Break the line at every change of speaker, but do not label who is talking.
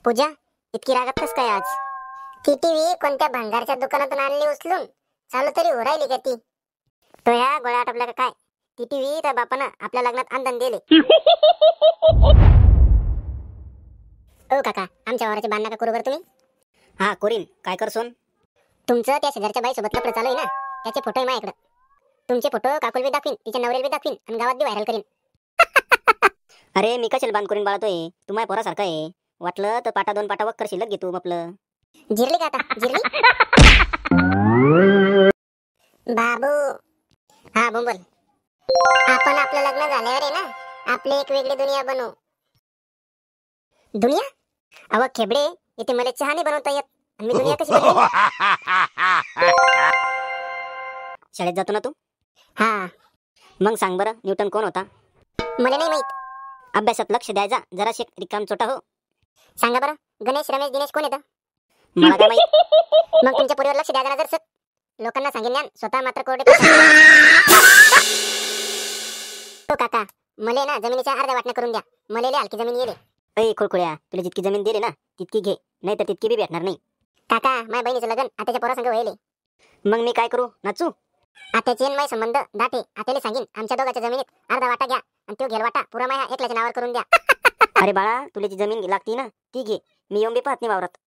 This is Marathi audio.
पूजा, इतकी रागात कस काय आज? ती टीव्ही कोणत्या भंगारच्या दुकानातून आणली उचलून? चालू तरी हो राहिली का ती? तो ह्या गोळ्या आटपला का काय? ती टीव्ही त्या बापानं आपल्या लग्नात अंधन दिले. ओ काका, आमच्या वावराचे बांध नका करू बरं तुम्ही.
हा कोरीन, काय करसोन?
तुमचं त्या शेजारच्या बाई सोबत लफडं चालू आहे ना, त्याचे फोटो आहे माझ्याकडे. तुमचे फोटो काकुल बी दाखवीन, तिच्या नवऱ्याला बी दाखवीन आणि गावात बी व्हायरल करीन.
अरे मी कशाला बांध करून बाळतोय? तू माझ्या पोरासारखा आहे. वाटलं तर पाटा दोन पाटा वक्कर शिल्लक घेतो आपलं.
जिरली का आता? जिरली? बाबू, हा बोंबल. आपण आपलं लग्न झाल्यावर आहे ना, आपली एक वेगळी दुनिया बनवू. दुनिया? अव खेबडे, इथे मला चहा नाही बनवता येत आणि मी दुनिया कशी बनवेन?
शाळेत जातो ना तू?
हा.
मग सांग बरं, न्यूटन कोण होता?
मला नाही माहित.
अभ्यासात लक्ष द्यायचा, जराशी रिकाम चोटा हो.
सांगा बरं, गणेश रमेश दिनेश कोण येतं?
मला काय माहित?
मग तुमच्या पोरीवर लक्ष द्यायचं ना जर लोकांना सांगेन ज्ञान, स्वतः मात्र कोरडे. हो काका, मले ना जमिनीच्या अर्ध्या वाटण्या करून द्या. मले लय हलकी जमीन येले.
अय खोळखोळ्या, तुला जितकी जमीन दिली ना तितकी घे, नाही तर तितकी बी भेटणार नाही.
काका, माझ्या बहिणीचं लग्न आत्याच्या पोरासंग व्हायले.
मग मी काय करू? नाचू?
आत्याचे आणि माझे संबंध दाटे. आत्याला सांगेन आमच्या दोघांच्या जमिनीत अर्धा वाटा घ्या आणि तो घेल वाटा पुरा माझ्या एकल्याच्या नावावर करून द्या.
अरे बाळा, तुला जी जमीन लागती ना ती घे, मी येऊन बी पाहत नाही वावरात.